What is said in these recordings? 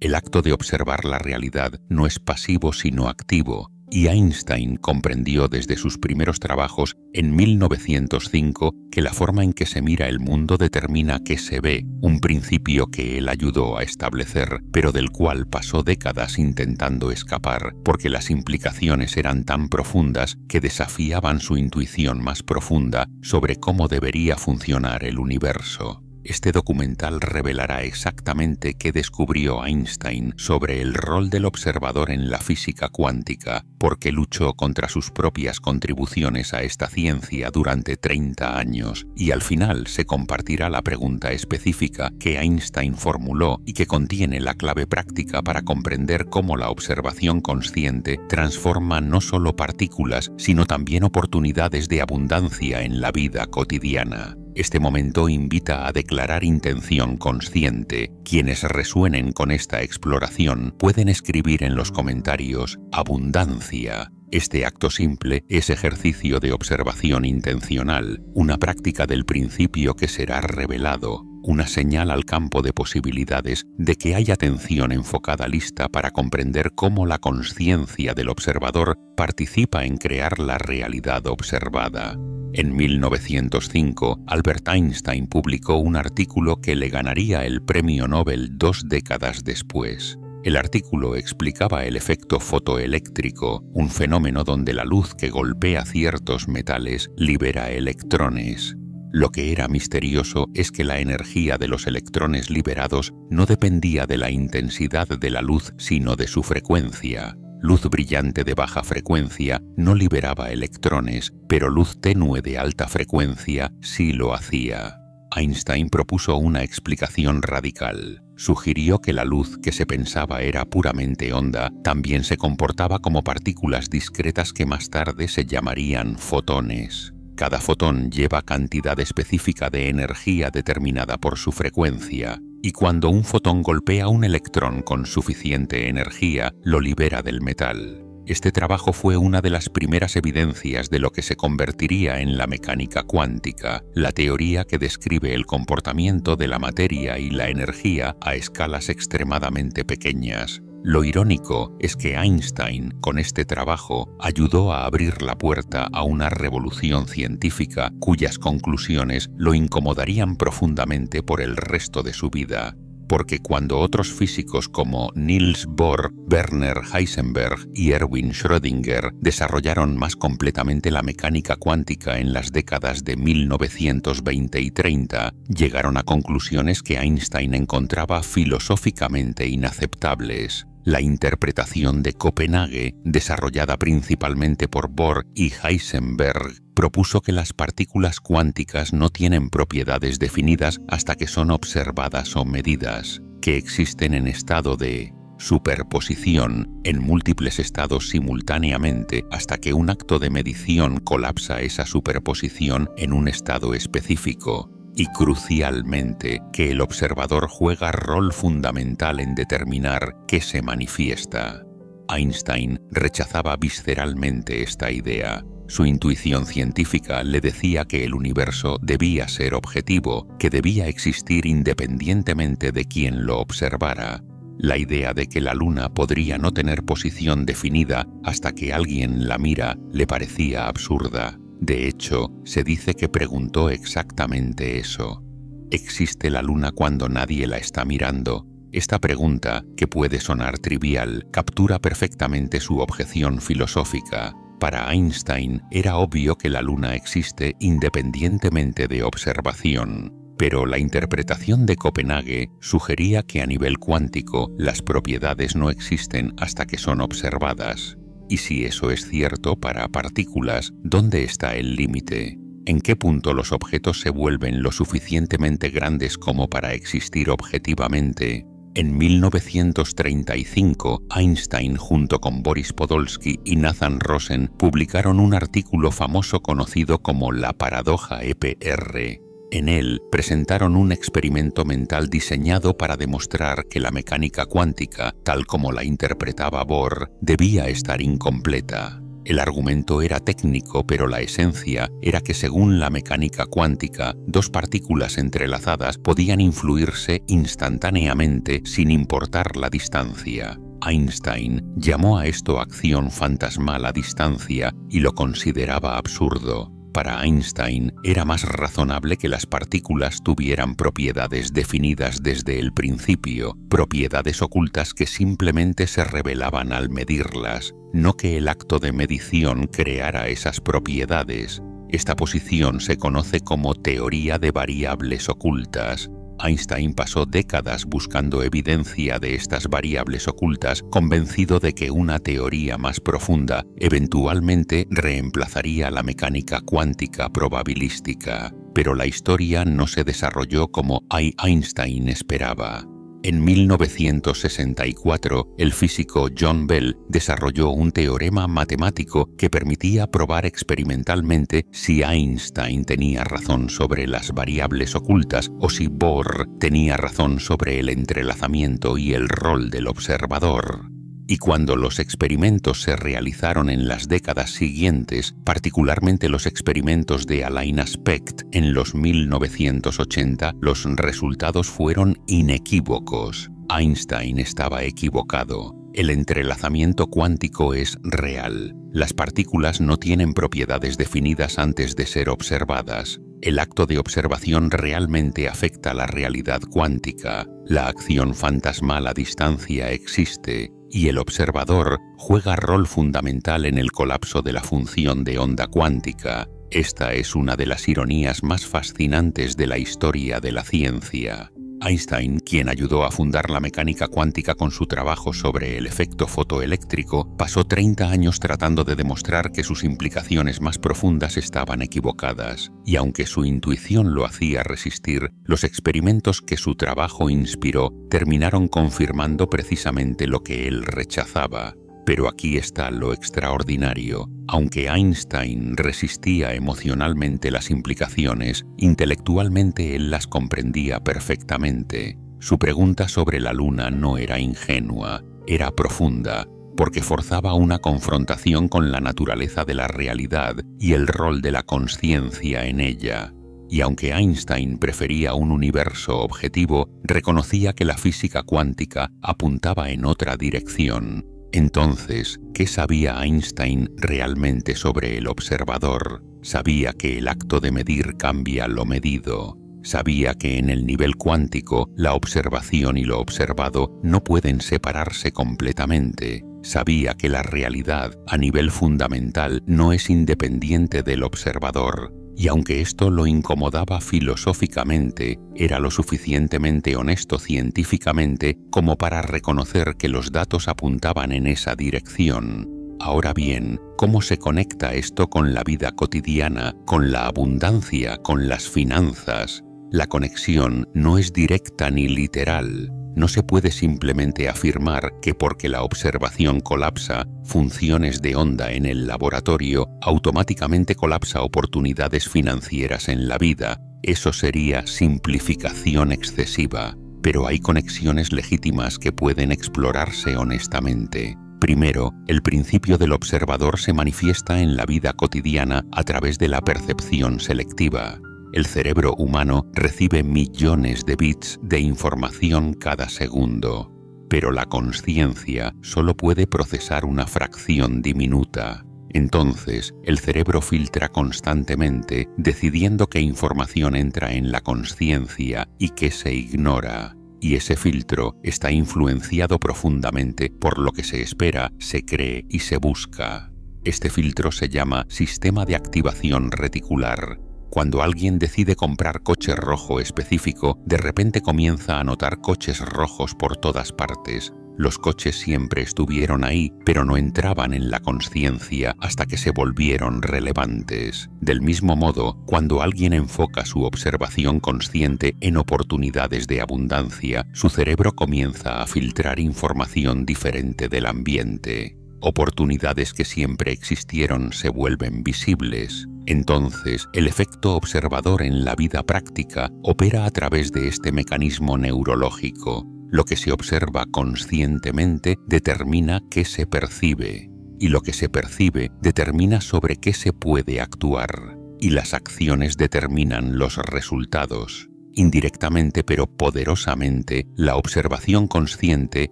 El acto de observar la realidad no es pasivo sino activo, y Einstein comprendió desde sus primeros trabajos en 1905 que la forma en que se mira el mundo determina qué se ve, un principio que él ayudó a establecer, pero del cual pasó décadas intentando escapar, porque las implicaciones eran tan profundas que desafiaban su intuición más profunda sobre cómo debería funcionar el universo. Este documental revelará exactamente qué descubrió Einstein sobre el rol del observador en la física cuántica, por qué luchó contra sus propias contribuciones a esta ciencia durante 30 años, y al final se compartirá la pregunta específica que Einstein formuló y que contiene la clave práctica para comprender cómo la observación consciente transforma no solo partículas, sino también oportunidades de abundancia en la vida cotidiana. Este momento invita a declarar intención consciente. Quienes resuenen con esta exploración pueden escribir en los comentarios «abundancia». Este acto simple es ejercicio de observación intencional, una práctica del principio que será revelado, una señal al campo de posibilidades de que hay atención enfocada lista para comprender cómo la consciencia del observador participa en crear la realidad observada. En 1905, Albert Einstein publicó un artículo que le ganaría el premio Nobel 2 décadas después. El artículo explicaba el efecto fotoeléctrico, un fenómeno donde la luz que golpea ciertos metales libera electrones. Lo que era misterioso es que la energía de los electrones liberados no dependía de la intensidad de la luz, sino de su frecuencia. Luz brillante de baja frecuencia no liberaba electrones, pero luz tenue de alta frecuencia sí lo hacía. Einstein propuso una explicación radical. Sugirió que la luz que se pensaba era puramente onda también se comportaba como partículas discretas que más tarde se llamarían fotones. Cada fotón lleva cantidad específica de energía determinada por su frecuencia, y cuando un fotón golpea un electrón con suficiente energía, lo libera del metal. Este trabajo fue una de las primeras evidencias de lo que se convertiría en la mecánica cuántica, la teoría que describe el comportamiento de la materia y la energía a escalas extremadamente pequeñas. Lo irónico es que Einstein, con este trabajo, ayudó a abrir la puerta a una revolución científica cuyas conclusiones lo incomodarían profundamente por el resto de su vida. Porque cuando otros físicos como Niels Bohr, Werner Heisenberg y Erwin Schrödinger desarrollaron más completamente la mecánica cuántica en las décadas de 1920 y 30, llegaron a conclusiones que Einstein encontraba filosóficamente inaceptables. La interpretación de Copenhague, desarrollada principalmente por Bohr y Heisenberg, propuso que las partículas cuánticas no tienen propiedades definidas hasta que son observadas o medidas, que existen en estado de superposición en múltiples estados simultáneamente hasta que un acto de medición colapsa esa superposición en un estado específico. Y crucialmente, que el observador juega rol fundamental en determinar qué se manifiesta. Einstein rechazaba visceralmente esta idea. Su intuición científica le decía que el universo debía ser objetivo, que debía existir independientemente de quien lo observara. La idea de que la luna podría no tener posición definida hasta que alguien la mira le parecía absurda. De hecho, se dice que preguntó exactamente eso. ¿Existe la luna cuando nadie la está mirando? Esta pregunta, que puede sonar trivial, captura perfectamente su objeción filosófica. Para Einstein era obvio que la luna existe independientemente de observación. Pero la interpretación de Copenhague sugería que a nivel cuántico las propiedades no existen hasta que son observadas. Y si eso es cierto para partículas, ¿dónde está el límite? ¿En qué punto los objetos se vuelven lo suficientemente grandes como para existir objetivamente? En 1935, Einstein junto con Boris Podolsky y Nathan Rosen publicaron un artículo famoso conocido como la paradoja EPR. En él presentaron un experimento mental diseñado para demostrar que la mecánica cuántica, tal como la interpretaba Bohr, debía estar incompleta. El argumento era técnico, pero la esencia era que según la mecánica cuántica, dos partículas entrelazadas podían influirse instantáneamente sin importar la distancia. Einstein llamó a esto acción fantasmal a distancia y lo consideraba absurdo. Para Einstein era más razonable que las partículas tuvieran propiedades definidas desde el principio, propiedades ocultas que simplemente se revelaban al medirlas, no que el acto de medición creara esas propiedades. Esta posición se conoce como teoría de variables ocultas. Einstein pasó décadas buscando evidencia de estas variables ocultas, convencido de que una teoría más profunda eventualmente reemplazaría la mecánica cuántica probabilística. Pero la historia no se desarrolló como Einstein esperaba. En 1964, el físico John Bell desarrolló un teorema matemático que permitía probar experimentalmente si Einstein tenía razón sobre las variables ocultas o si Bohr tenía razón sobre el entrelazamiento y el rol del observador. Y cuando los experimentos se realizaron en las décadas siguientes, particularmente los experimentos de Alain Aspect en los 1980, los resultados fueron inequívocos. Einstein estaba equivocado. El entrelazamiento cuántico es real. Las partículas no tienen propiedades definidas antes de ser observadas. El acto de observación realmente afecta la realidad cuántica. La acción fantasmal a distancia existe, y el observador juega rol fundamental en el colapso de la función de onda cuántica. Esta es una de las ironías más fascinantes de la historia de la ciencia. Einstein, quien ayudó a fundar la mecánica cuántica con su trabajo sobre el efecto fotoeléctrico, pasó 30 años tratando de demostrar que sus implicaciones más profundas estaban equivocadas, y aunque su intuición lo hacía resistir, los experimentos que su trabajo inspiró terminaron confirmando precisamente lo que él rechazaba. Pero aquí está lo extraordinario. Aunque Einstein resistía emocionalmente las implicaciones, intelectualmente él las comprendía perfectamente. Su pregunta sobre la Luna no era ingenua, era profunda, porque forzaba una confrontación con la naturaleza de la realidad y el rol de la consciencia en ella. Y aunque Einstein prefería un universo objetivo, reconocía que la física cuántica apuntaba en otra dirección. Entonces, ¿qué sabía Einstein realmente sobre el observador? Sabía que el acto de medir cambia lo medido. Sabía que en el nivel cuántico, la observación y lo observado no pueden separarse completamente. Sabía que la realidad, a nivel fundamental, no es independiente del observador. Y aunque esto lo incomodaba filosóficamente, era lo suficientemente honesto científicamente como para reconocer que los datos apuntaban en esa dirección. Ahora bien, ¿cómo se conecta esto con la vida cotidiana, con la abundancia, con las finanzas? La conexión no es directa ni literal. No se puede simplemente afirmar que porque la observación colapsa funciones de onda en el laboratorio, automáticamente colapsa oportunidades financieras en la vida. Eso sería simplificación excesiva, pero hay conexiones legítimas que pueden explorarse honestamente. Primero, el principio del observador se manifiesta en la vida cotidiana a través de la percepción selectiva. El cerebro humano recibe millones de bits de información cada segundo, pero la consciencia solo puede procesar una fracción diminuta. Entonces, el cerebro filtra constantemente, decidiendo qué información entra en la consciencia y qué se ignora. Y ese filtro está influenciado profundamente por lo que se espera, se cree y se busca. Este filtro se llama sistema de activación reticular. Cuando alguien decide comprar coche rojo específico, de repente comienza a notar coches rojos por todas partes. Los coches siempre estuvieron ahí, pero no entraban en la consciencia hasta que se volvieron relevantes. Del mismo modo, cuando alguien enfoca su observación consciente en oportunidades de abundancia, su cerebro comienza a filtrar información diferente del ambiente. Oportunidades que siempre existieron se vuelven visibles. Entonces, el efecto observador en la vida práctica opera a través de este mecanismo neurológico. Lo que se observa conscientemente determina qué se percibe. y lo que se percibe determina sobre qué se puede actuar, y las acciones determinan los resultados. Indirectamente pero poderosamente, la observación consciente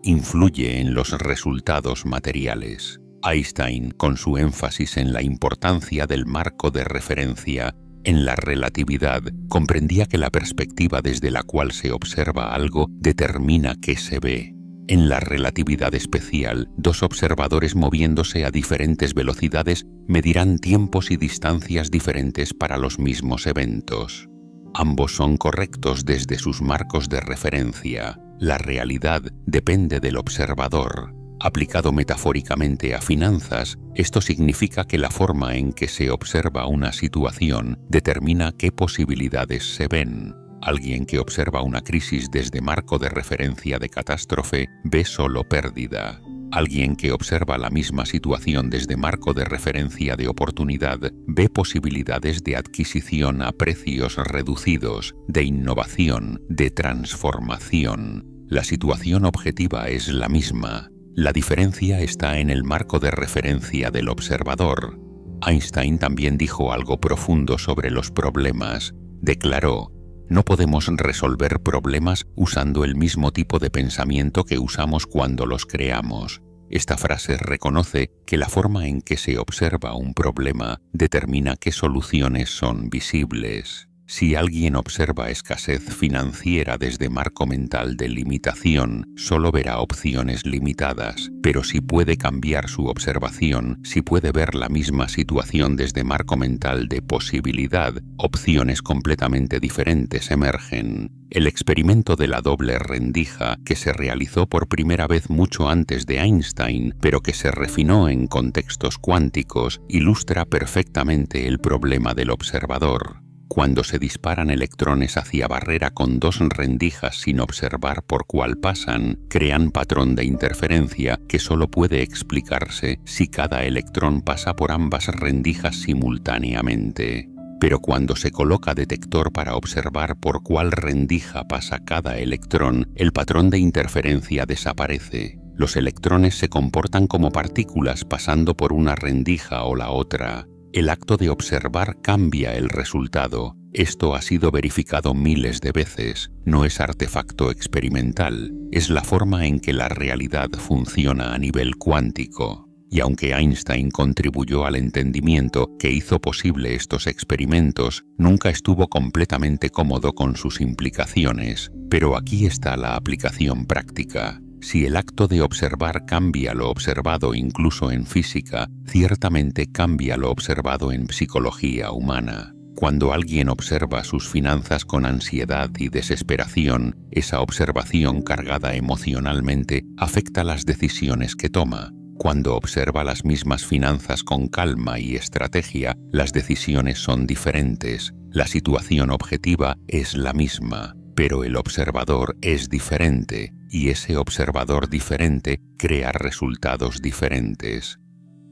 influye en los resultados materiales. Einstein, con su énfasis en la importancia del marco de referencia, en la relatividad, comprendía que la perspectiva desde la cual se observa algo determina qué se ve. En la relatividad especial, dos observadores moviéndose a diferentes velocidades medirán tiempos y distancias diferentes para los mismos eventos. Ambos son correctos desde sus marcos de referencia. La realidad depende del observador. Aplicado metafóricamente a finanzas, esto significa que la forma en que se observa una situación determina qué posibilidades se ven. Alguien que observa una crisis desde marco de referencia de catástrofe ve solo pérdida. Alguien que observa la misma situación desde marco de referencia de oportunidad ve posibilidades de adquisición a precios reducidos, de innovación, de transformación. La situación objetiva es la misma. La diferencia está en el marco de referencia del observador. Einstein también dijo algo profundo sobre los problemas. Declaró: no podemos resolver problemas usando el mismo tipo de pensamiento que usamos cuando los creamos. Esta frase reconoce que la forma en que se observa un problema determina qué soluciones son visibles. Si alguien observa escasez financiera desde marco mental de limitación, solo verá opciones limitadas, pero si puede cambiar su observación, si puede ver la misma situación desde marco mental de posibilidad, opciones completamente diferentes emergen. El experimento de la doble rendija, que se realizó por primera vez mucho antes de Einstein, pero que se refinó en contextos cuánticos, ilustra perfectamente el problema del observador. Cuando se disparan electrones hacia barrera con dos rendijas sin observar por cuál pasan, crean patrón de interferencia que solo puede explicarse si cada electrón pasa por ambas rendijas simultáneamente. Pero cuando se coloca detector para observar por cuál rendija pasa cada electrón, el patrón de interferencia desaparece. Los electrones se comportan como partículas pasando por una rendija o la otra. El acto de observar cambia el resultado. Esto ha sido verificado miles de veces. No es artefacto experimental. Es la forma en que la realidad funciona a nivel cuántico. Y aunque Einstein contribuyó al entendimiento que hizo posible estos experimentos, nunca estuvo completamente cómodo con sus implicaciones. Pero aquí está la aplicación práctica. Si el acto de observar cambia lo observado incluso en física, ciertamente cambia lo observado en psicología humana. Cuando alguien observa sus finanzas con ansiedad y desesperación, esa observación cargada emocionalmente afecta las decisiones que toma. Cuando observa las mismas finanzas con calma y estrategia, las decisiones son diferentes. La situación objetiva es la misma, pero el observador es diferente, y ese observador diferente crea resultados diferentes.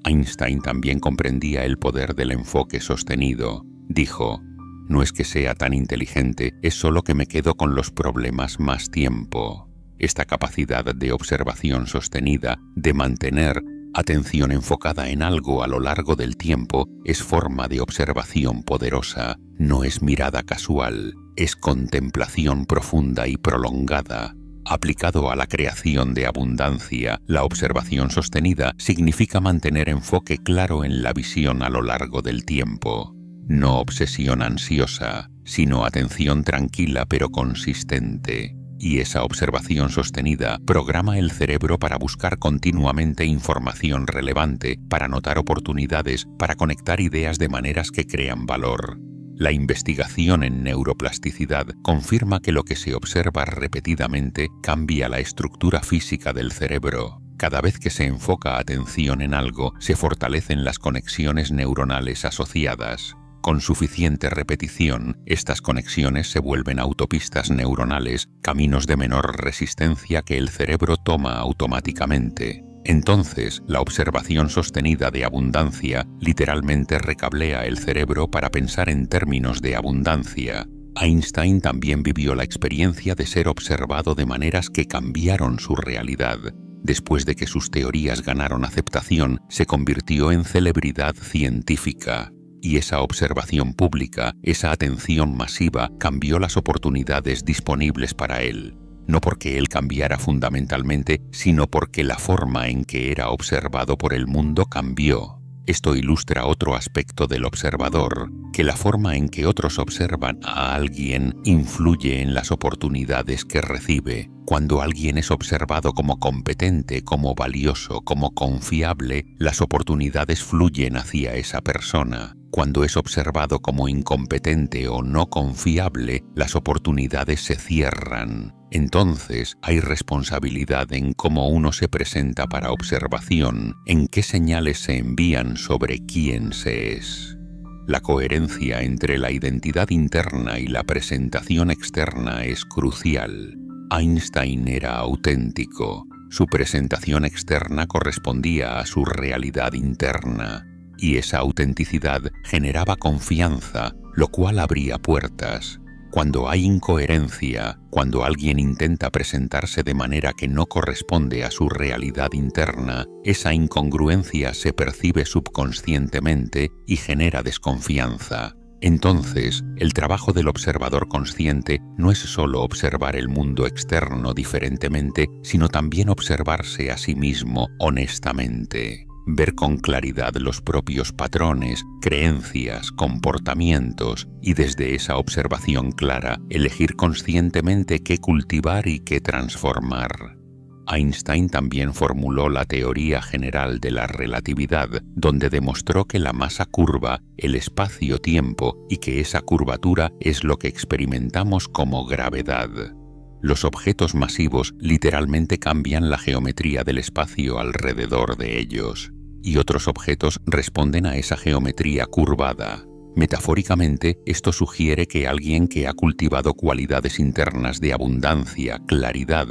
Einstein también comprendía el poder del enfoque sostenido. Dijo: no es que sea tan inteligente, es solo que me quedo con los problemas más tiempo. Esta capacidad de observación sostenida, de mantener atención enfocada en algo a lo largo del tiempo, es forma de observación poderosa, no es mirada casual, es contemplación profunda y prolongada. Aplicado a la creación de abundancia, la observación sostenida significa mantener enfoque claro en la visión a lo largo del tiempo. No obsesión ansiosa, sino atención tranquila pero consistente. Y esa observación sostenida programa el cerebro para buscar continuamente información relevante, para notar oportunidades, para conectar ideas de maneras que crean valor. La investigación en neuroplasticidad confirma que lo que se observa repetidamente cambia la estructura física del cerebro. Cada vez que se enfoca atención en algo, se fortalecen las conexiones neuronales asociadas. Con suficiente repetición, estas conexiones se vuelven autopistas neuronales, caminos de menor resistencia que el cerebro toma automáticamente. Entonces, la observación sostenida de abundancia literalmente recablea el cerebro para pensar en términos de abundancia. Einstein también vivió la experiencia de ser observado de maneras que cambiaron su realidad. Después de que sus teorías ganaron aceptación, se convirtió en celebridad científica. Y esa observación pública, esa atención masiva, cambió las oportunidades disponibles para él. No porque él cambiara fundamentalmente, sino porque la forma en que era observado por el mundo cambió. Esto ilustra otro aspecto del observador, que la forma en que otros observan a alguien influye en las oportunidades que recibe. Cuando alguien es observado como competente, como valioso, como confiable, las oportunidades fluyen hacia esa persona. Cuando es observado como incompetente o no confiable, las oportunidades se cierran. Entonces, hay responsabilidad en cómo uno se presenta para observación, en qué señales se envían sobre quién se es. La coherencia entre la identidad interna y la presentación externa es crucial. Einstein era auténtico. Su presentación externa correspondía a su realidad interna. Y esa autenticidad generaba confianza, lo cual abría puertas. Cuando hay incoherencia, cuando alguien intenta presentarse de manera que no corresponde a su realidad interna, esa incongruencia se percibe subconscientemente y genera desconfianza. Entonces, el trabajo del observador consciente no es solo observar el mundo externo diferentemente, sino también observarse a sí mismo honestamente. Ver con claridad los propios patrones, creencias, comportamientos y desde esa observación clara elegir conscientemente qué cultivar y qué transformar. Einstein también formuló la teoría general de la relatividad, donde demostró que la masa curva el espacio-tiempo y que esa curvatura es lo que experimentamos como gravedad. Los objetos masivos literalmente cambian la geometría del espacio alrededor de ellos. Y otros objetos responden a esa geometría curvada. Metafóricamente, esto sugiere que alguien que ha cultivado cualidades internas de abundancia, claridad,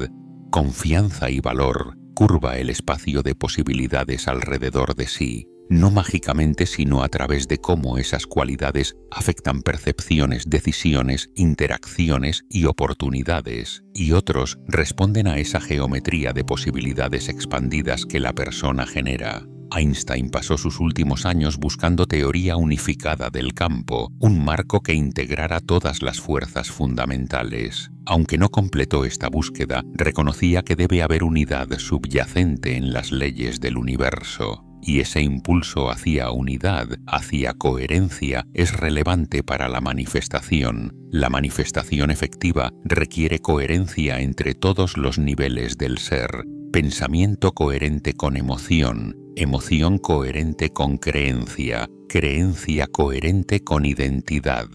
confianza y valor, curva el espacio de posibilidades alrededor de sí, no mágicamente sino a través de cómo esas cualidades afectan percepciones, decisiones, interacciones y oportunidades, y otros responden a esa geometría de posibilidades expandidas que la persona genera. Einstein pasó sus últimos años buscando teoría unificada del campo, un marco que integrara todas las fuerzas fundamentales. Aunque no completó esta búsqueda, reconocía que debe haber unidad subyacente en las leyes del universo. Y ese impulso hacia unidad, hacia coherencia, es relevante para la manifestación. La manifestación efectiva requiere coherencia entre todos los niveles del ser. Pensamiento coherente con emoción, emoción coherente con creencia, creencia coherente con identidad,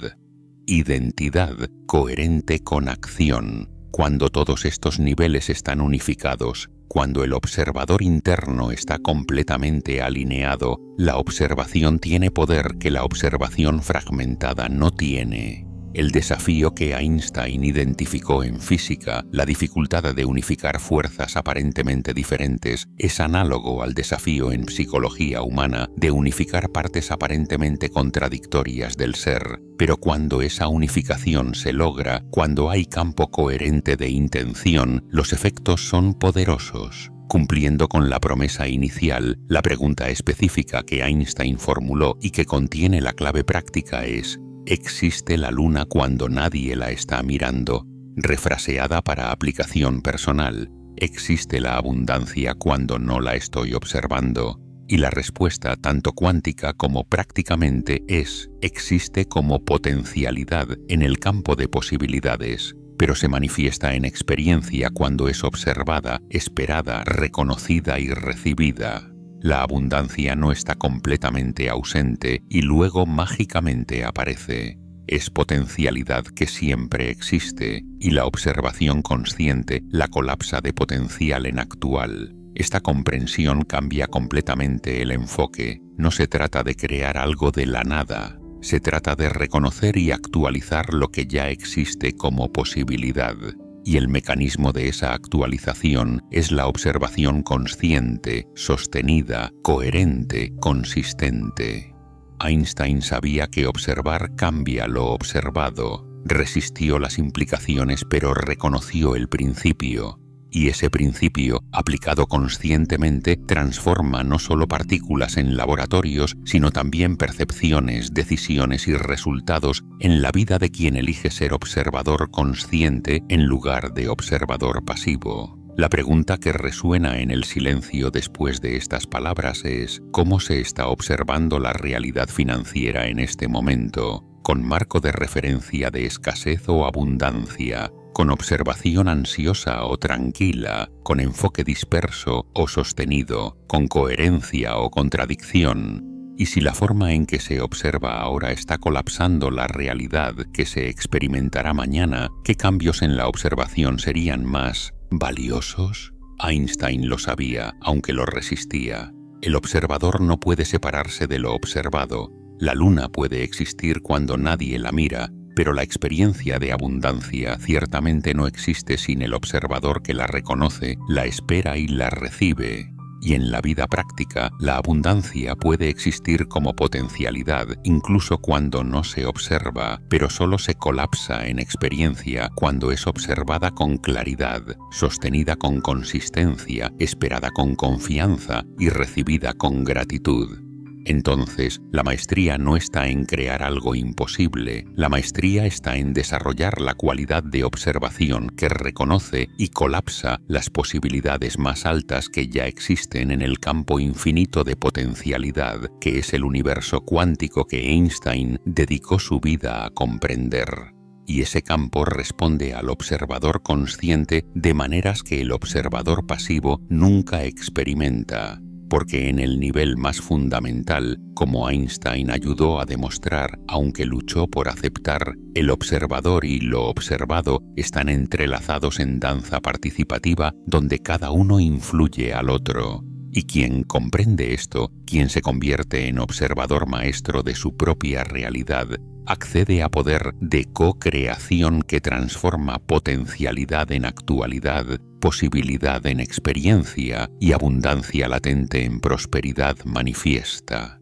identidad coherente con acción. Cuando todos estos niveles están unificados, cuando el observador interno está completamente alineado, la observación tiene poder que la observación fragmentada no tiene. El desafío que Einstein identificó en física, la dificultad de unificar fuerzas aparentemente diferentes, es análogo al desafío en psicología humana de unificar partes aparentemente contradictorias del ser. Pero cuando esa unificación se logra, cuando hay campo coherente de intención, los efectos son poderosos. Cumpliendo con la promesa inicial, la pregunta específica que Einstein formuló y que contiene la clave práctica es: ¿existe la luna cuando nadie la está mirando? Refraseada para aplicación personal, ¿existe la abundancia cuando no la estoy observando? Y la respuesta, tanto cuántica como prácticamente, es: existe como potencialidad en el campo de posibilidades, pero se manifiesta en experiencia cuando es observada, esperada, reconocida y recibida. La abundancia no está completamente ausente y luego mágicamente aparece. Es potencialidad que siempre existe, y la observación consciente la colapsa de potencial en actual. Esta comprensión cambia completamente el enfoque. No se trata de crear algo de la nada. Se trata de reconocer y actualizar lo que ya existe como posibilidad. Y el mecanismo de esa actualización es la observación consciente, sostenida, coherente, consistente. Einstein sabía que observar cambia lo observado. Resistió las implicaciones pero reconoció el principio. Y ese principio, aplicado conscientemente, transforma no solo partículas en laboratorios, sino también percepciones, decisiones y resultados en la vida de quien elige ser observador consciente en lugar de observador pasivo. La pregunta que resuena en el silencio después de estas palabras es: ¿cómo se está observando la realidad financiera en este momento? ¿Con marco de referencia de escasez o abundancia? ¿Con observación ansiosa o tranquila? ¿Con enfoque disperso o sostenido? ¿Con coherencia o contradicción? Y si la forma en que se observa ahora está colapsando la realidad que se experimentará mañana, ¿qué cambios en la observación serían más valiosos? Einstein lo sabía, aunque lo resistía. El observador no puede separarse de lo observado. La luna puede existir cuando nadie la mira, pero la experiencia de abundancia ciertamente no existe sin el observador que la reconoce, la espera y la recibe. Y en la vida práctica, la abundancia puede existir como potencialidad incluso cuando no se observa, pero solo se colapsa en experiencia cuando es observada con claridad, sostenida con consistencia, esperada con confianza y recibida con gratitud. Entonces, la maestría no está en crear algo imposible, la maestría está en desarrollar la cualidad de observación que reconoce y colapsa las posibilidades más altas que ya existen en el campo infinito de potencialidad, que es el universo cuántico que Einstein dedicó su vida a comprender. Y ese campo responde al observador consciente de maneras que el observador pasivo nunca experimenta. Porque en el nivel más fundamental, como Einstein ayudó a demostrar, aunque luchó por aceptar, el observador y lo observado están entrelazados en danza participativa donde cada uno influye al otro. Y quien comprende esto, quien se convierte en observador maestro de su propia realidad, accede a poder de co-creación que transforma potencialidad en actualidad, posibilidad en experiencia y abundancia latente en prosperidad manifiesta.